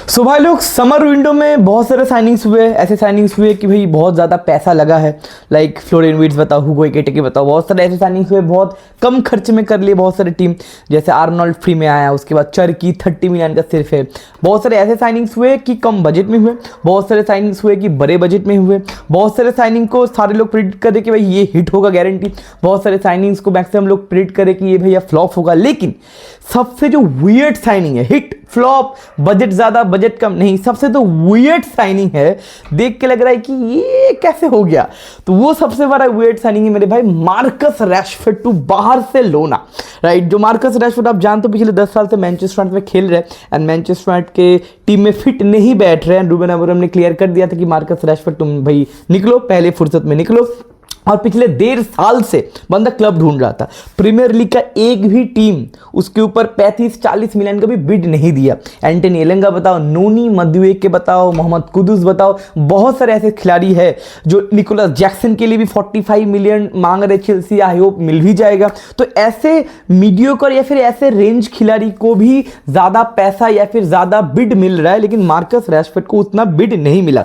सो भाई लोग, summer window में बहुत सारे साइनिंग्स हुए, ऐसे साइनिंग्स हुए कि भाई बहुत ज़्यादा पैसा लगा है। लाइक फ्लोरिन विर्ट्ज बताओ, हुगो एकिटिक बताओ, बहुत सारे ऐसे साइनिंग्स हुए, बहुत कम खर्च में कर लिए बहुत सारे टीम। जैसे आर्नोल्ड फ्री में आया, उसके बाद चर्की 30 मिलियन का सिर्फ है। बहुत सारे ऐसे साइनिंग्स हुए कि कम बजट में हुए, बहुत सारे साइनिंग्स हुए कि बड़े बजट में हुए। बहुत सारे साइनिंग को सारे लोग प्रिडिक्ट करे कि भाई ये हिट होगा गारंटी। बहुत सारे साइनिंग्स को मैक्सिमम लोग प्रिडिक्ट करे कि ये भैया फ्लॉप होगा। लेकिन सबसे जो वियर्ड साइनिंग है, हिट फ्लॉप बजट ज़्यादा बजट कम नहीं, सबसे तो वियर्ड साइनिंग है, देख के लग रहा है कि ये कैसे हो गया। तो वो सबसे बड़ा वियर्ड साइनिंग है मेरे भाई, मार्कस रैशफोर्ड टू बाहर से लोना। राइट, जो मार्कस रैशफोर्ड आप जानते हो पिछले 10 साल से मैनचेस्टर यूनाइटेड में खेल रहे हैं एंड मैनचेस्टर यूनाइटेड के टीम में फिट नहीं बैठ रहे हैं। रूबेन अमोरिम ने क्लियर कर दिया था कि मार्कस रैशफोर्ड तुम भाई निकलो, पहले फुर्सत में निकलो। और पिछले 1.5 साल से बंदा क्लब ढूंढ रहा था। प्रीमियर लीग का एक भी टीम उसके ऊपर 35-40 मिलियन का भी बिड नहीं दिया। एंटनी एलेंगा बताओ, नोनी मदुएके बताओ, मोहम्मद कुदुस बताओ, बहुत सारे ऐसे खिलाड़ी हैं जो निकोलस जैक्सन के लिए भी 45 मिलियन मांग रहे चेल्सी, आई होप मिल भी जाएगा। तो ऐसे मीडियोकर या फिर ऐसे रेंज खिलाड़ी को भी ज़्यादा पैसा या फिर ज़्यादा बिड मिल रहा है, लेकिन मार्कस रैशफोर्ड को उतना बिड नहीं मिला।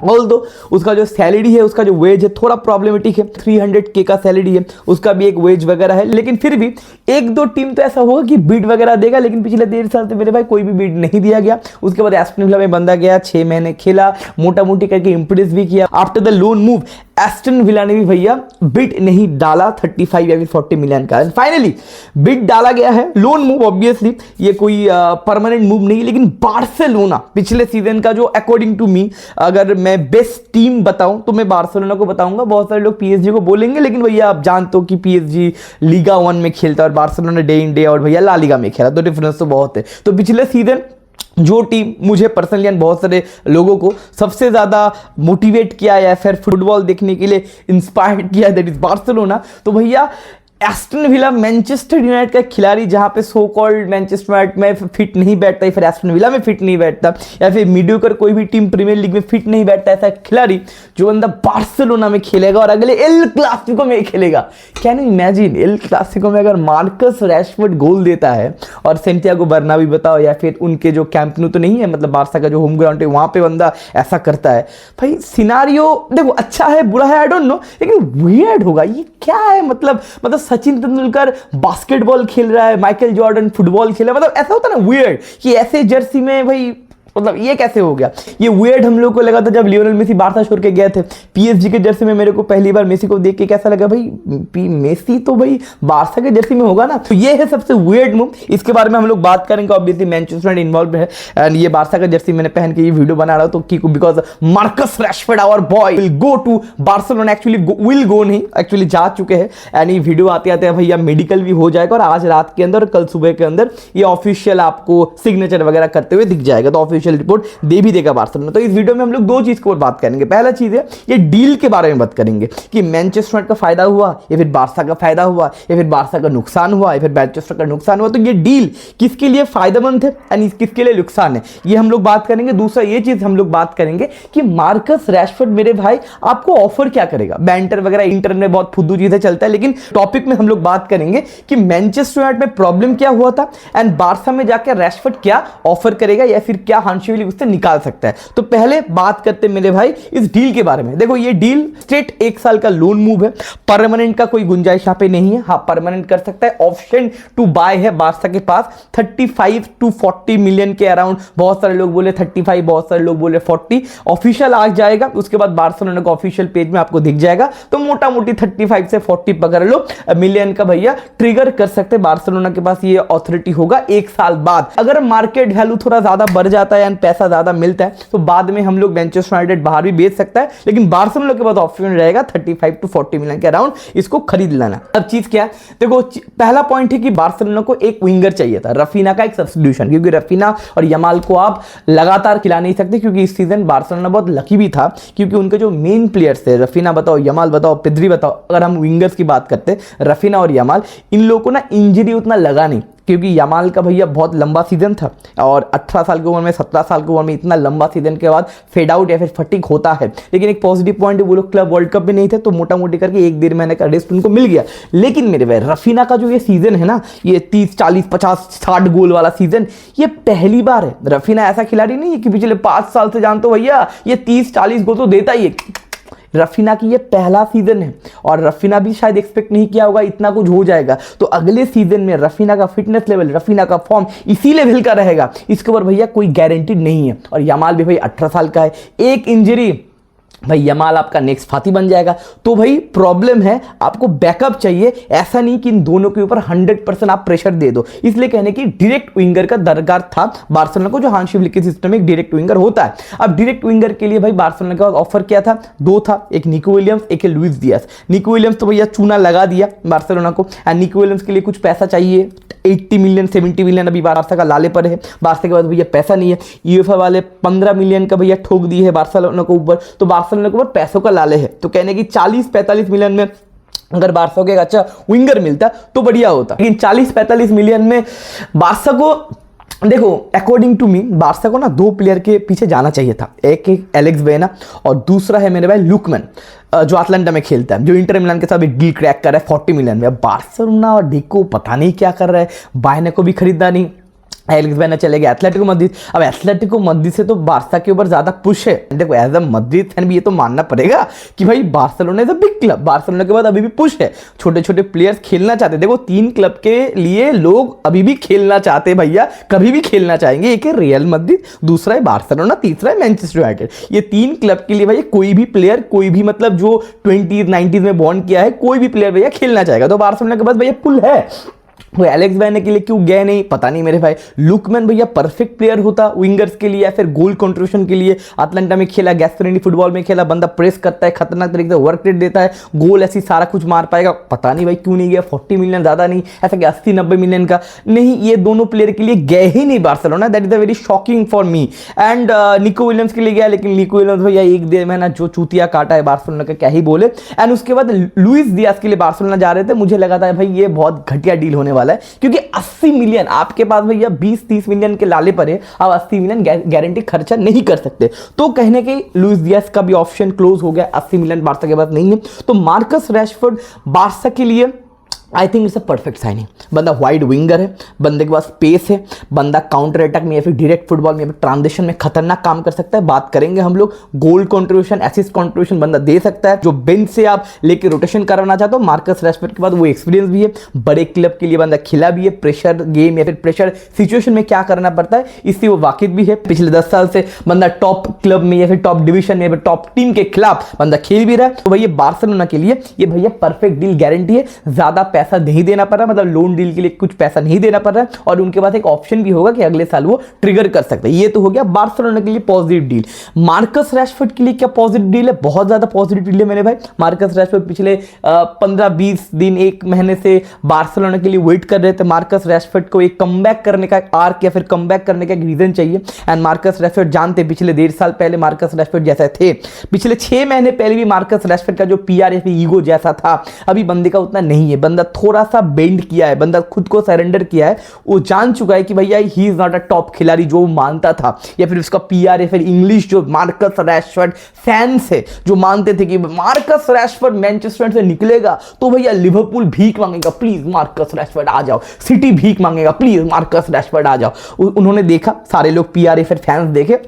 ऑल्दो उसका जो सैलरी है, उसका जो वेज है थोड़ा प्रॉब्लमेटिक है, 300K का सैलरी है, उसका भी एक वेज वगैरह है। लेकिन फिर भी एक दो टीम तो ऐसा होगा कि बिड वगैरह देगा, लेकिन पिछले 1.5 साल से मेरे भाई कोई भी बिड नहीं दिया गया। उसके बाद एस्टन विला में बंदा गया, 6 महीने खेला, मोटा मोटी करके इंप्रेस भी किया। After the loan move Aston villa ने भी भैया बिड नहीं डाला 35 या फिर 40 मिलियन का। फाइनली बिड डाला गया है, लोन मूव, ऑब्वियसली ये कोई परमानेंट मूव नहीं, लेकिन बार्सिलोना पिछले सीजन का जो अकॉर्डिंग टू मी अगर मैं बेस्ट टीम बताऊं तो मैं बार्सिलोना को बताऊंगा। बहुत सारे लोग पीएसजी को बोलेंगे, लेकिन भैया आप जानते हो कि पीएसजी लीगा 1 में खेलता है और Barcelona day in day out भैया ला लीगा में खेला, तो डिफरेंस तो बहुत है। तो पिछले सीजन जो टीम मुझे पर्सनली एंड बहुत सारे लोगों को सबसे ज़्यादा मोटिवेट किया या फिर फुटबॉल देखने के लिए इंस्पायर्ड किया, दैट इज बार्सिलोना। तो भैया एस्टन विला मैनचेस्टर यूनाइटेड का खिलाड़ी जहां पे सो कॉल्ड मैनचेस्टर यूनाइटेड में फिट नहीं बैठता, या फिर एस्टन विला में फिट नहीं बैठता, या फिर मीडियोकर कोई भी टीम प्रीमियर लीग में फिट नहीं बैठता, ऐसा खिलाड़ी जो बंदा बार्सिलोना में खेलेगा और अगले एल क्लासिको में खेलेगा। Can you imagine, El Clasico में अगर मार्कस रैशफोर्ड गोल देता है और सेंटियागो बर्नाबी बताओ या फिर उनके जो कैंप न्यू तो नहीं है, मतलब बार्सा का जो होम ग्राउंड है वहां पे बंदा ऐसा करता है, भाई सिनारियो देखो अच्छा है बुरा है आई डोंट नो, लेकिन वियर्ड होगा। ये क्या है, मतलब सचिन तेंदुलकर बास्केटबॉल खेल रहा है, माइकल जॉर्डन फुटबॉल खेल रहा है, मतलब ऐसा होता है ना वियर्ड कि ऐसे जर्सी में भाई, मतलब ये कैसे हो गया। ये वियर्ड हम लोग को लगा था जब लियोनेल मेसी बार्सा छोड़ के गए थे। पीएसजी के जर्सी में मेरे को पहली बार मेसी को देख के कैसा लगा, भाई मेसी तो भाई बार्सा के जर्सी में होगा ना। तो ये है सबसे वियर्ड मूव, इसके बारे में हम लोग बात करेंगे। ऑब्वियसली मैनचेस्टर यूनाइटेड इन्वॉल्व है एंड ये बार्सा का जर्सी मैंने पहन के ये वीडियो बना रहा हूं तो because Marcus Rashford our boy will go to Barcelona, actually will go नहीं, एक्चुअली जा चुके हैं एंड ये वीडियो आते आते भैया मेडिकल भी हो जाएगा और आज रात के अंदर कल सुबह के अंदर ये ऑफिशियल आपको सिग्नेचर वगैरह करते हुए दिख जाएगा। तो ऑफिशियल रिपोर्ट दे भी देगा बार्सिलोना। तो इस वीडियो में हम लोग दो चीज को बात करेंगे। पहला चीज है ये डील के बारे में बात करेंगे कि मैनचेस्टर यूनाइटेड का फायदा हुआ या फिर बार्सा का फायदा हुआ या फिर बार्सा का नुकसान हुआ या फिर मैनचेस्टर का नुकसान हुआ। तो ये डील किसके लिए फायदेमंद है एंड किसके लिए नुकसान है, ये हम लोग बात करेंगे। दूसरा ये चीज हम लोग बात करेंगे कि मार्कस रैशफोर्ड मेरे भाई आपको ऑफर क्या करेगा। बैंटर वगैरह इंटरनेट में बहुत फुद्दू चीजें चलता है, लेकिन टॉपिक में हम लोग बात करेंगे कि मैनचेस्टर यूनाइटेड में प्रॉब्लम क्या हुआ था एंड बार्सा में जाकर रैशफोर्ड क्या ऑफर करेगा या फिर क्या हांशिविली उससे निकाल सकता है। तो पहले बात करते मेरे भाई इस डील के बारे में। देखो ये डील स्ट्रेट 1 साल का लोन मूव है, परमानेंट का कोई गुंजाइश यहाँ पे नहीं है। हाँ परमानेंट कर सकता है, ऑप्शन टू बाय है बार्सा के पास 35 to 40 मिलियन के अराउंड। बहुत सारे लोग बोले 35, बहुत सारे लोग बोले 40। ऑफिशियल आ जाएगा उसके बाद बार्सिलोना का ऑफिशियल पेज में आपको दिख जाएगा। तो मोटा मोटी 35 से 40 पकड़ लो मिलियन का भैया ट्रिगर कर सकते। बार्सिलोना के पास ये ऑथोरिटी होगा 1 साल बाद। अगर मार्केट वैल्यू थोड़ा ज्यादा बढ़ जाता है एंड पैसा ज्यादा मिलता है तो बाद में हम लोग मैनचेस्टर यूनाइटेड बाहर भी बेच सकता है, लेकिन बार्सिलोना के पास ऑप्शन रहेगा 35 to 40 मिलियन के अराउंड इसको खरीद लेना। अब चीज क्या है, देखो पहला पॉइंट है कि बार्सिलोना को एक विंगर चाहिए था, रफीना का एक सब्स्टिट्यूशन, क्योंकि रफीना और यमाल को आप लगातार खिला नहीं सकते। क्योंकि इस सीजन बार्सिलोना बहुत लकी भी था क्योंकि उनके जो मेन प्लेयर्स थे, रफीना बताओ, यमाल बताओ, पिद्री बताओ, अगर हम विंगर्स की बात करते रफीना और यमाल, इन लोगों को ना इंजरी उतना लगा नहीं। क्योंकि यमाल का भैया बहुत लंबा सीजन था और 18 साल की उम्र में, 17 साल की उम्र में इतना लंबा सीजन के बाद फेड आउट या फिर फटीग होता है। लेकिन एक पॉजिटिव पॉइंट है, वो लोग क्लब वर्ल्ड कप में नहीं थे तो मोटा मोटी करके 1-1.5 महीने का रेस्ट उनको मिल गया। लेकिन मेरे भाई रफीना का जो ये सीजन है ना, ये 30, 40, 50, 60 गोल वाला सीजन, ये पहली बार है। रफीना ऐसा खिलाड़ी नहीं है कि पिछले 5 साल से जानते हो भैया ये 30-40 गोल तो देता ही है। रफीना की ये पहला सीजन है और रफीना भी शायद एक्सपेक्ट नहीं किया होगा इतना कुछ हो जाएगा। तो अगले सीजन में रफीना का फिटनेस लेवल, रफीना का फॉर्म इसी लेवल का रहेगा, इसके ऊपर भैया कोई गारंटी नहीं है। और यमाल भी भाई 18 साल का है, एक इंजरी भाई यमाल आपका नेक्स्ट फाती बन जाएगा। तो भाई प्रॉब्लम है, आपको बैकअप चाहिए। ऐसा नहीं कि इन दोनों के ऊपर 100% आप प्रेशर दे दो। इसलिए कहने की डायरेक्ट विंगर का दरकार था बार्सिलोना को, जो हांसी फ्लिक के सिस्टम में एक डायरेक्ट विंगर होता है। अब डायरेक्ट विंगर के लिए भाई बार्सिलोना के पास ऑफर क्या था? 2 था, एक निको विलियम्स, एक है लुइस डियाज। निको विलियम्स तो भैया चूना लगा दिया बार्सिलोना को, एंड निको विलियम्स के लिए कुछ पैसा चाहिए, 80 मिलियन 70 मिलियन अभी बारसा का लाले पर है। बारसा के बाद भैया पैसा नहीं है, यूएफए वाले 15 मिलियन का भैया ठोक दिए है बार्सिलोना को ऊपर, तो बार्सिलोना के ऊपर पैसों का लाले है। तो कहने की 40-45 मिलियन में अगर बारसा को एक अच्छा विंगर मिलता तो बढ़िया होता। लेकिन 40-45 मिलियन में बारसा को, देखो अकॉर्डिंग टू मी बारसा को ना 2 प्लेयर के पीछे जाना चाहिए था। एक एलेक्स बेना और दूसरा है मेरे भाई लुकमैन, जो अटलांटा में खेलता है, जो इंटर मिलान के साथ एक डील क्रैक कर रहा है 40 मिलियन में। अब बार्सिलोना और डिको पता नहीं क्या कर रहा है, बायने को भी खरीदा नहीं, एलेक्स बेना चले गए एथलेटिको मद्रिद। अब एथलेटिको मद्रिद से तो बारसा के ऊपर ज्यादा पुश है। देखो एज अ मद्रिद फैन भी ये तो मानना पड़ेगा कि भाई Barcelona is a big club, Barcelona के बाद अभी भी पुश है, छोटे छोटे प्लेयर्स खेलना चाहते हैं। देखो 3 क्लब के लिए लोग अभी भी खेलना चाहते हैं भैया, कभी भी खेलना चाहेंगे। एक है रियल मद्रिद, दूसरा है बार्सिलोना, तीसरा है मैनचेस्टर यूनाइटेड। ये 3 क्लब के लिए भैया कोई भी प्लेयर, कोई भी मतलब जो 20s 90s में बॉर्न किया है, कोई भी प्लेयर भैया खेलना चाहेगा। तो बार्सिलोना के बाद भैया पुल है। वो एलेक्स बेना के लिए क्यों गए नहीं पता नहीं मेरे भाई। लुकमैन भैया परफेक्ट प्लेयर होता विंगर्स के लिए या फिर गोल कंट्रीब्यूशन के लिए। अटलांटा में खेला, गैस्पेरिनी फुटबॉल में खेला, बंदा प्रेस करता है, खतरनाक तरीके से वर्क रेट देता है, गोल ऐसी सारा कुछ मार पाएगा। पता नहीं भाई क्यों नहीं गया। 40 मिलियन ज्यादा नहीं, ऐसा कि 80-90 मिलियन का नहीं, ये दोनों प्लेयर के लिए गए ही नहीं Barcelona. That is a very shocking for me. And Nico Williams के लिए गया, लेकिन निको विलियम्स भैया 1-1.5 महीना जो चूतिया काटा है बार्सिलोना का, क्या ही बोले। एंड उसके बाद लुइस डियाज के लिए बार्सिलोना जा रहे थे, मुझे लगा था भाई ये बहुत घटिया डील होने वाला है, क्योंकि 80 मिलियन आपके पास भैया 20-30 मिलियन के लाले पर है, आप 80 मिलियन गारंटी खर्चा नहीं कर सकते। तो कहने के लुइस डियाज का भी ऑप्शन क्लोज हो गया, 80 मिलियन बार्सा के पास नहीं है। तो मार्कस रैशफोर्ड बार्सा के लिए I think it's a perfect signing. बंदा वाइड विंगर है, बंदे के पास स्पेस है, बंदा काउंटर अटैक में या फिर डायरेक्ट फुटबॉल में या फिर ट्रांजिशन में खतरनाक काम कर सकता है। बात करेंगे हम लोग गोल कंट्रीब्यूशन, एसिस्ट कंट्रीब्यूशन बंदा दे सकता है। जो बेंच से आप लेके रोटेशन करवाना चाहते हो, मार्कस रैशफोर्ड के बाद वो एक्सपीरियंस भी है, बड़े क्लब के लिए बंदा खिला भी है, प्रेशर गेम या फिर प्रेशर सिचुएशन में क्या करना पड़ता है इससे वो वाकिफ भी है। पिछले 10 साल से बंदा टॉप क्लब में या फिर टॉप डिवीजन में या फिर टॉप टीम के खिलाफ बंदा खेल भी रहा है। तो भैया बार्सिलोना के लिए ये भैया परफेक्ट डील गारंटी है, ज्यादा पैसा नहीं देना पड़ रहा, मतलब लोन डील के लिए कुछ पैसा नहीं देना पड़ रहा है, और उनके पास एक ऑप्शन भी होगा कि अगले साल वो ट्रिगर कर सकते हैं। ये तो हो गया बार्सिलोना के लिए पॉजिटिव डील। मार्कस रैशफोर्ड के लिए क्या पॉजिटिव डील है? बहुत ज्यादा पॉजिटिव डील है मेरे भाई। मार्कस रैशफोर्ड पिछले 15-20 दिन, 1 महीने से बार्सिलोना के लिए वेट कर रहे थे। मार्कस रैशफोर्ड को एक कमबैक करने का आर्क या फिर कमबैक करने का एक रीजन चाहिए। एंड मार्कस रैशफोर्ड जानते पिछले 1.5 साल पहले मार्कस रैशफोर्ड जैसे थे, पिछले 6 महीने पहले भी मार्कस रैशफोर्ड का जो पीआर या फिर ईगो जैसा था, अभी बंदे का उतना नहीं है। बंदा थोड़ा सा बेंड किया है, बंदा खुद को सरेंडर किया है, वो जान चुका है कि भैया ही इज नॉट अ टॉप खिलाड़ी जो मानता था, या फिर उसका पीआर या फिर इंग्लिश जो मार्कस रैशफोर्ड फैंस है जो मानते थे कि मार्कस रैशफोर्ड मैनचेस्टर से निकलेगा तो भैया लिवरपूल भीख मांगेगा, प्लीज मार्कस रैशफोर्ड आ जाओ, सिटी भीख मांगेगा, प्लीज मार्कस रैशफोर्ड आ जाओ। उन्होंने देखा, सारे लोग पीआर या फिर फैंस देखे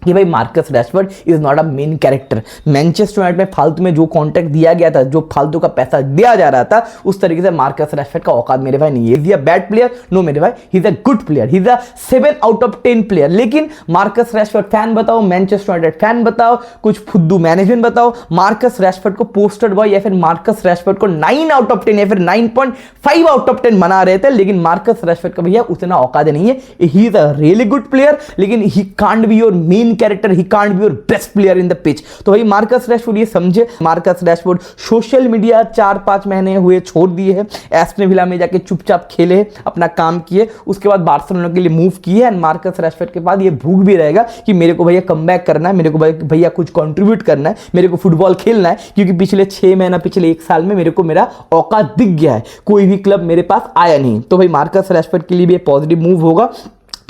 कि भाई Marcus Rashford is not a main character. Manchester United में फालतू में जो कॉन्ट्रैक्ट दिया गया था, जो फालतू का पैसा दिया जा रहा था, उस तरीके से मार्कस रैशफोर्ड का औकात मेरे भाई नहीं है। Is a bad player? No मेरे भाई, he is a good player, he is a 7 out of 10 player. लेकिन मार्कस रैशफोर्ड फैन बताओ, मैनचेस्टर यूनाइटेड फैन बताओ, कुछ फुद्दू मैनेजमेंट बताओ, मार्कस रैशफोर्ड को पोस्टर बॉय या फिर मार्कस रैशफोर्ड को 9 आउट ऑफ 10 या फिर 9.5 आउट ऑफ 10 बना रहे थे। लेकिन मार्कस रैशफोर्ड का भैया उतना औकात नहीं है। He is a really good player, लेकिन he can't be your main main character, he can't be your best player in the pitch. तो भाई मार्कस रैशफोर्ड ये समझे, मार्कस रैशफोर्ड सोशल मीडिया 4-5 महीने हुए छोड़ दिए है, एस्टन विला में जाके चुपचाप खेले, अपना काम किए, उसके बाद बार्सिलोना के लिए मूव किए। एंड मार्कस रैशफोर्ड के बाद ये भूख भी रहेगा कि मेरे को भैया कमबैक करना है, मेरे को भैया कुछ कंट्रीब्यूट करना है, मेरे को फुटबॉल खेलना है, क्योंकि पिछले 6 महीना, पिछले 1 साल में मेरे को मेरा औकात दिख गया है, कोई भी क्लब मेरे पास आया नहीं। तो भाई मार्कस रैशफोर्ड के लिए भी पॉजिटिव मूव होगा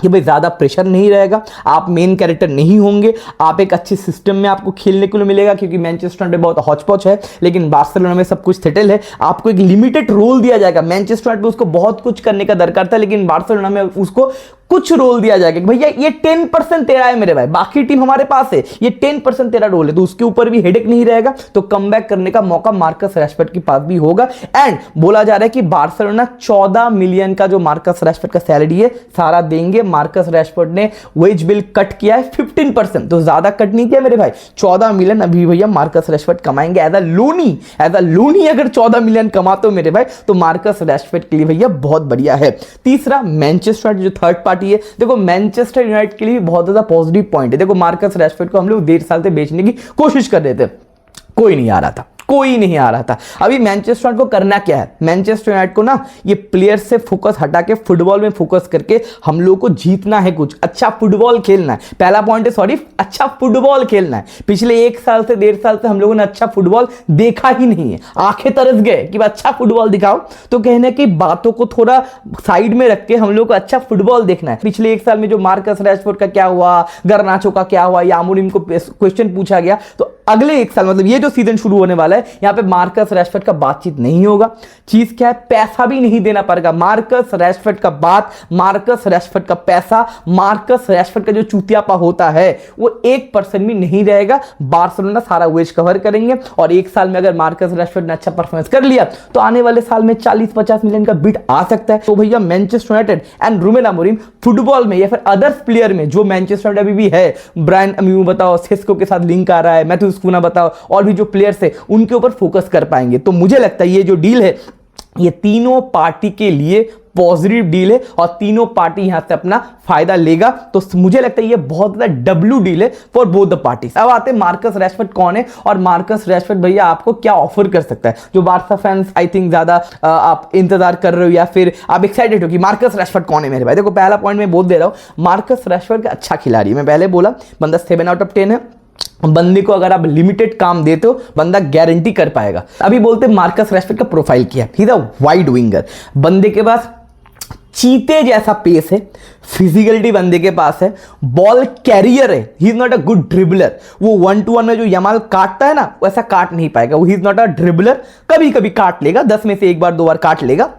कि भाई ज़्यादा प्रेशर नहीं रहेगा, आप मेन कैरेक्टर नहीं होंगे, आप एक अच्छे सिस्टम में आपको खेलने के लिए मिलेगा, क्योंकि मैनचेस्टर यूनाइटेड बहुत हौच-पौच है, लेकिन बार्सिलोना में सब कुछ सेटल है। आपको एक लिमिटेड रोल दिया जाएगा, मैनचेस्टर यूनाइटेड में उसको बहुत कुछ करने का दरकार था, लेकिन बार्सिलोना में उसको कुछ रोल दिया जाएगा, भैया ये 10% तेरा है मेरे भाई, बाकी टीम हमारे पास है, ये 10% तेरा रोल है, तो उसके ऊपर भी हेडेक नहीं रहेगा। तो कमबैक करने का मौका मार्कस रैशफोर्ड के पास भी होगा। एंड बोला जा रहा है कि बार्सिलोना 14 मिलियन का जो मार्कस रैशफोर्ड का सैलरी है सारा देंगे। मार्कस रैशफोर्ड ने वेज बिल कट किया है 15%, तो ज्यादा कट नहीं किया मेरे भाई, 14 मिलियन अभी भैया मार्कस रैशफोर्ड कमाएंगे एज अ लोनी। अगर 14 मिलियन कमाते हो मेरे भाई, तो मार्कस रैशफोर्ड के लिए भैया बहुत बढ़िया है। तीसरा, मैनचेस्टर जो थर्ड पार्टी है, देखो मैनचेस्टर यूनाइटेड के लिए बहुत ज्यादा पॉजिटिव पॉइंट है। देखो मार्कस रैशफोर्ड को हम लोग 1.5 साल से बेचने की कोशिश कर रहे थे, कोई नहीं आ रहा था, कोई नहीं आ रहा था। अभी मैनचेस्टर यूनाइटेड को करना क्या है, मैनचेस्टर यूनाइटेड को ना ये प्लेयर्स से फोकस हटा के फुटबॉल में फोकस करके हम लोग को जीतना है, कुछ अच्छा फुटबॉल खेलना है। पहला पॉइंट है, सॉरी, अच्छा फुटबॉल खेलना है। पिछले 1 साल से 1.5 साल से हम लोगों ने अच्छा फुटबॉल देखा ही नहीं है, आंखें तरस गए कि अच्छा फुटबॉल दिखाओ। तो कहने की बातों को थोड़ा साइड में रख के हम लोग को अच्छा फुटबॉल देखना है। पिछले 1 साल में जो मार्कस रैशफोर्ड का क्या हुआ, गर्नाचो का क्या हुआ, या अमोरिम को क्वेश्चन पूछा गया, तो अगले 1 साल मतलब ये जो सीजन शुरू होने वाला है, यहां पे मार्कस रैशफोर्ड का बातचीत नहीं होगा। चीज क्या है, पैसा भी नहीं देना पड़ेगा। मार्कस रैशफोर्ड का बात, मार्कस रैशफोर्ड का पैसा, मार्कस रैशफोर्ड का जो चूतियापा होता है वो 1% भी नहीं रहेगा। बार्सिलोना सारा वेज कवर करेंगे, और 1 साल में अगर मार्कस रैशफोर्ड ने अच्छा परफॉर्मेंस कर लिया तो आने वाले साल में 40-50 मिलियन का बिड आ सकता है। तो भैया Manchester United and Ruben Amorim football में या फिर अदर्स प्लेयर में जो मैनचेस्टर यूनाइटेड अभी भी है, ब्रायन अम्ब्यूमो बताओ, सेस्को के साथ लिंक आ रहा है, मैथ्यूस कुना बताओ, और भी जो प्लेयर्स है उनके ऊपर फोकस कर पाएंगे। तो मुझे लगता है ये जो डील है ये तीनों पार्टी के लिए पॉजिटिव डील है, और तीनों पार्टी यहां से अपना फायदा लेगा। तो मुझे लगता है ये बहुत ज्यादा डब्ल्यू डील है फॉर बोथ द पार्टीज। अब आते हैं मार्कस रैशफोर्ड कौन है, और मार्कस रैशफोर्ड भैया आपको क्या ऑफर कर सकता है। जो बार्सा फैंस आई थिंक ज्यादा आप इंतजार कर रहे हो, या फिर आप एक्साइटेड हो कि मार्कस रैशफोर्ड कौन है मेरे भाई। देखो पहला पॉइंट मैं बोल दे रहा हूं, मार्कस रैशफोर्ड का अच्छा खिलाड़ी, मैं पहले बोला बंदा 7/10 है। बंदे को अगर आप लिमिटेड काम देते हो, बंदा गारंटी कर पाएगा। अभी बोलते मार्कस रैशफोर्ड का प्रोफाइल क्या है, he is a wide winger. बंदे के पास चीते जैसा पेस है, फिजिकलिटी बंदे के पास है, बॉल कैरियर है, he is not a good dribbler. वो 1-to-1 में जो यमाल काटता है ना, वैसा काट नहीं पाएगा। वो ही इज नॉट अ ड्रिबलर, कभी कभी काट लेगा, 10 में से 1 बार 2 बार काट लेगा,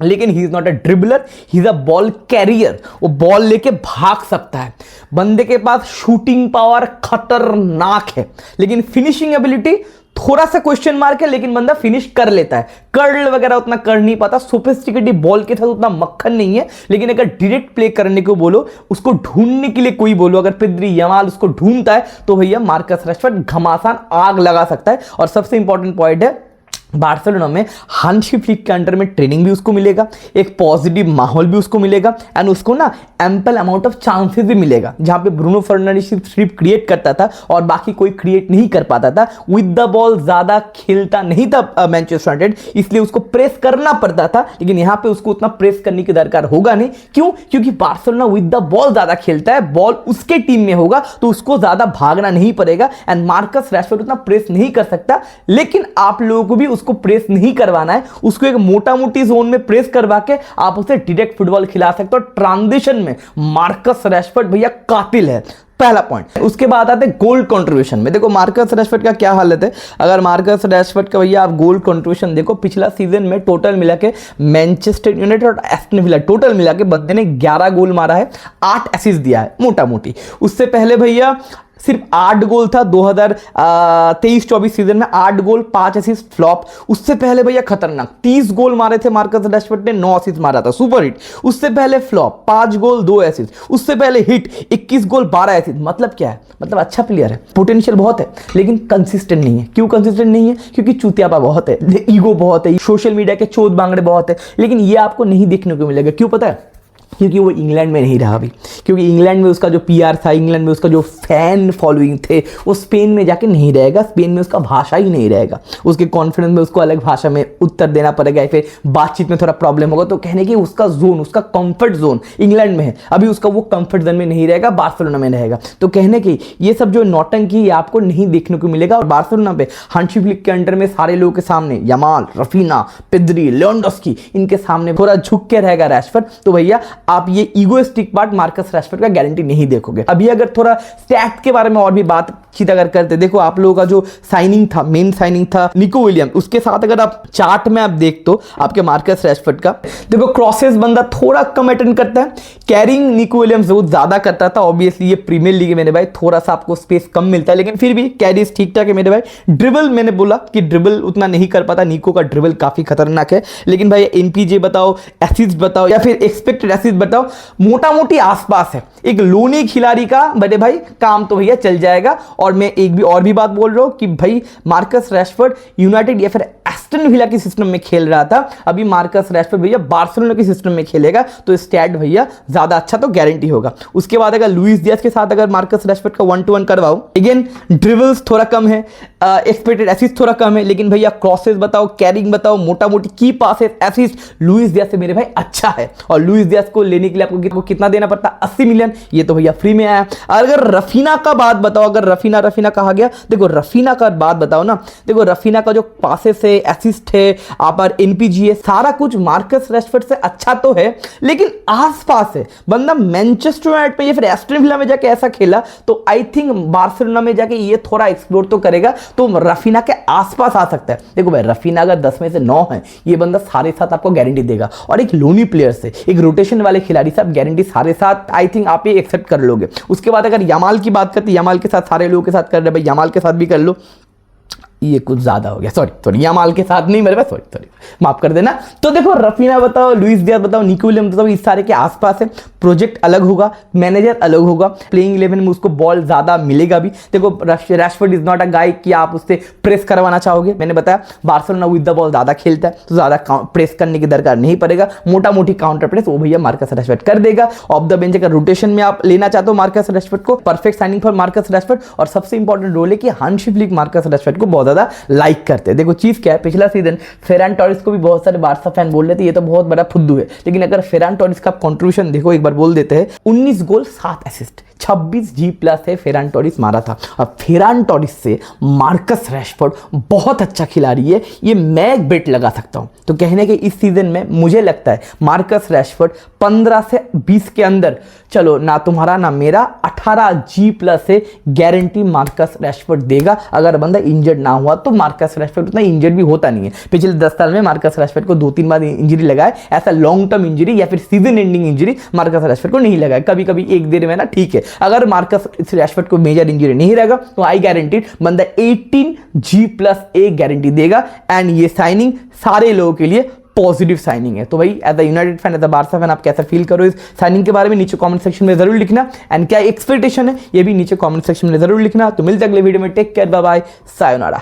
लेकिन he is not a dribbler, he is a ball carrier. वो बॉल लेके भाग सकता है। बंदे के पास शूटिंग पावर खतरनाक है, लेकिन फिनिशिंग एबिलिटी थोड़ा सा क्वेश्चन मार्क है, लेकिन बंदा फिनिश कर लेता है। कर्ल वगैरह उतना कर नहीं पाता, सोफिस्टिकेटेड बॉल के साथ उतना मक्खन नहीं है, लेकिन अगर डायरेक्ट प्ले करने को बोलो, उसको ढूंढने के लिए कोई बोलो, अगर पेद्री यमाल उसको ढूंढता है तो भैया मार्कस रैशफोर्ड घमासान आग लगा सकता है। और सबसे इंपॉर्टेंट पॉइंट है, बार्सिलोना में हांसी फ्लिक के अंडर में ट्रेनिंग भी उसको मिलेगा, एक पॉजिटिव माहौल भी उसको मिलेगा, एंड उसको ना एम्पल अमाउंट ऑफ चांसेस भी मिलेगा। जहां पे ब्रूनो फर्नांडीज सिर्फ क्रिएट करता था और बाकी कोई क्रिएट नहीं कर पाता था। विद द बॉल ज्यादा खेलता नहीं था मैनचेस्टर यूनाइटेड, इसलिए उसको प्रेस करना पड़ता था, लेकिन यहां पे उसको उतना प्रेस करने की दरकार होगा नहीं। क्यों? क्योंकि बार्सिलोना विद द बॉल ज्यादा खेलता है, बॉल उसके टीम में होगा, तो उसको ज्यादा भागना नहीं पड़ेगा, एंड मार्कस रैशफोर्ड उतना प्रेस नहीं कर सकता। लेकिन आप लोगों को भी उसको प्रेस नहीं करवाना है, उसको एक मोटा मोटी जोन में प्रेस करवा के आप उसे डायरेक्ट फुटबॉल खिला सकते हो। ट्रांजिशन में मार्कस रैशफोर्ड भैया कातिल है, पहला पॉइंट। उसके बाद आते हैं गोल कंट्रीब्यूशन में। देखो मार्कस रैशफोर्ड का क्या हालत है, अगर मार्कस रैशफोर्ड का भैया आप गोल कंट्रीब्यूशन देखो, पिछला सीजन में टोटल मिला के मैनचेस्टर यूनाइटेड और एस्टन विला टोटल मिला के बंदे ने 11 गोल मारा है, 8 असिस्ट दिया है मोटा मोटी। उससे पहले भैया सिर्फ 8 गोल था 2023-24 सीजन में, 8 गोल 5 असिस्ट फ्लॉप। उससे पहले भैया खतरनाक 30 गोल मारे थे मार्कस रैशफोर्ड ने, 9 असिस्ट मारा था, सुपर हिट। उससे पहले फ्लॉप 5 गोल 2 असिस्ट। उससे पहले हिट 21 गोल 12 असिस्ट। मतलब क्या है, मतलब अच्छा प्लेयर है, पोटेंशियल बहुत है, लेकिन कंसिस्टेंट नहीं है। क्यों कंसिस्टेंट नहीं है? क्योंकि चूतियापा बहुत है, ईगो बहुत है, सोशल मीडिया के चोद बांगड़े बहुत है, लेकिन ये आपको नहीं देखने को मिलेगा। क्यों पता है? क्योंकि वो इंग्लैंड में नहीं रहा अभी, क्योंकि इंग्लैंड में उसका जो पीआर था, इंग्लैंड में उसका जो फैन फॉलोइंग थे, वो स्पेन में जाके नहीं रहेगा। स्पेन में उसका भाषा ही नहीं रहेगा, उसके कॉन्फिडेंस में उसको अलग भाषा में उत्तर देना पड़ेगा या फिर बातचीत में थोड़ा प्रॉब्लम होगा। तो कहने की उसका जोन, उसका कंफर्ट जोन इंग्लैंड में है, अभी उसका वो कंफर्ट जोन में नहीं रहेगा, बार्सिलोना में रहेगा। तो कहने की ये सब जो नौटंकी आपको नहीं देखने को मिलेगा। और बार्सिलोना पे हांसी फ्लिक के अंडर में सारे लोगों के सामने यामाल, रफीना, पेद्री, लेवेंडोव्स्की, इनके सामने थोड़ा झुक के रहेगा रैशफोर्ड। तो भैया आप ये ईगोइस्टिक पार्ट मार्कस रैशफोर्ड का गारंटी नहीं देखोगे। अभी अगर थोड़ा स्टैट के बारे में और भी बातचीत अगर करते, देखो आप लोगों का जो साइनिंग था, मेन साइनिंग था निको विलियम, उसके साथ अगर आप चार्ट में आप देख तो आपके मार्कस रैशफोर्ड का देखो क्रॉसेस बंदा थोड़ा कम अटेंड करता है, कैरिंग निको विलियम्स बहुत ज्यादा करता था। ऑब्वियसली ये प्रीमियर लीग है मेरे भाई, थोड़ा सा आपको स्पेस कम मिलता है, लेकिन फिर भी कैरीज ठीक ठाक है मेरे भाई। ड्रिबल मैंने बोला कि ड्रिबल उतना नहीं कर पाता, निको का ड्रिबल काफी खतरनाक है। लेकिन भाई एनपीजे बताओ, एसिस्ट बताओ या फिर एक्सपेक्टेड एसिस्ट बताओ, मोटा मोटी आसपास है। एक लोनी खिलाड़ी का बड़े भाई काम तो भैया चल जाएगा। और मैं एक भी और भी बात बोल रहा हूं कि भाई मार्कस रैशफोर्ड यूनाइटेड या फिर एस्टन विला के सिस्टम में खेल रहा था, अभी मार्कस रैशफोर्ड भैया बार्सिलोना के सिस्टम में खेलेगा, तो स्टैट भैया ज्यादा अच्छा तो गारंटी होगा। उसके बाद अगर लुइस डियाज के साथ अगर मार्कस रैशफोर्ड का 1-to-1 करवाओ, अगेन ड्रिबल्स थोड़ा कम है, एक्सपेक्टेड एसिस्ट थोड़ा कम है, लेकिन भैया क्रॉसेस बताओ, कैरिंग बताओ, मोटा मोटी की पासेस, एसिस्ट लुइस डियाज से मेरे भाई अच्छा है। और लुइस डियाज को लेने के लिए आपको कितना देना पड़ता? 80 मिलियन, ये तो भैया फ्री में आया। अगर रफीना का बात बताओ, अगर रफीना कहा गया, देखो रफीना का बात बताओ ना, देखो रफीना का जो पासेस है, एसिस्ट है, आप एनपीजी है, सारा कुछ मार्कस रैशफोर्ड से अच्छा तो है, लेकिन आसपास है। बंदा मैनचेस्टर यूनाइटेड पे या फिर एस्टन विला में जाके ऐसा खेला, तो आई थिंक बार्सिलोना में जाके ये थोड़ा एक्सप्लोर तो करेगा, तो रफीना के आसपास आ सकता है। देखो भाई रफीना अगर 10 में से 9 है, ये बंदा सारे साथ आपको गारंटी देगा। और एक लोनी प्लेयर से, एक रोटेशन वाले खिलाड़ी से आप गारंटी सारे साथ आई थिंक आप ये एक्सेप्ट कर लोगे। उसके बाद अगर यामाल की बात करते, यामाल के साथ सारे लोगों के साथ कर रहे भाई, यामाल के साथ भी कर लो, ये कुछ ज्यादा हो गया, सॉरी यामाल के साथ नहीं मेरे पास, सॉरी माफ कर देना। तो देखो रफीना बताओ, लुइस डियाज बताओ, निको विलियम्स बताओ, इस सारे के आसपास है। प्रोजेक्ट अलग होगा, मैनेजर अलग होगा, प्लेइंग 11 में उसको बॉल ज्यादा मिलेगा भी। देखो रैशफोर्ड इज नॉट अ गाय कि आप उससे प्रेस करवाना चाहोगे, मैंने बताया बार्सिलोना विद द बॉल ज्यादा खेलता है, तो ज्यादा प्रेस करने की दरकार नहीं पड़ेगा। मोटा मोटी काउंटर प्रेस वो भैया मार्कस रैशफोर्ड कर देगा। ऑफ द बेंच अगर रोटेशन में आप लेना चाहते हो मार्कस रैशफोर्ड को, perfect signing for Marcus Rashford. और सबसे इंपॉर्टेंट रोल है कि हांसी फ्लिक मार्कस रैशफोर्ड को बहुत ज्यादा लाइक करते हैं। देखो चीज क्या है, पिछला सीजन फेरान टोरिस को भी बहुत सारे बार्सा फैन बोल रहे थे ये तो बहुत बड़ा फुद्दू है, लेकिन अगर फेरान टोरिस का कंट्रीब्यूशन देखो एक बार बोल देते हैं, 19 गोल 7 असिस्ट, 26 G+ है फेरान टोरिस मारा था। अब फेरान टोरिस से मार्कस रैशफोर्ड बहुत अच्छा खिलाड़ी है, ये मैं एक बेट लगा सकता हूं। तो कहने के इस सीजन में मुझे लगता है मार्कस रैशफोर्ड 15 से 20 के अंदर, चलो ना तुम्हारा ना मेरा, 18 G+ से गारंटी मार्कस रैशफोर्ड देगा। अगर बंदा इंजर्ड ना हुआ तो मार्कस रैशफोर्ड उतना इंजर्ड भी होता नहीं है। पिछले 10 साल में मार्कस रैशफोर्ड को 2-3 बार इंजरी लगा है, ऐसा लॉन्ग टर्म इंजरी या फिर season ending injury Marcus Rashford को नहीं लगा है। कभी कभी एक देर में ना ठीक है, अगर मार्कस रैशफोर्ड को मेजर इंजरी नहीं रहेगा तो आई गारंटीड बंदा 18 G+ गारंटी देगा। एंड ये साइनिंग सारे लोगों के लिए पॉजिटिव साइनिंग है। तो भाई as a United fan, as a Barca fan, आप कैसा फील करो इस साइनिंग के बारे में नीचे कमेंट सेक्शन में जरूर लिखना। एंड क्या एक्सपेक्टेशन है ये भी नीचे कमेंट सेक्शन में जरूर लिखना। तो मिलते हैं अगले वीडियो में, take care, bye bye, sayonara.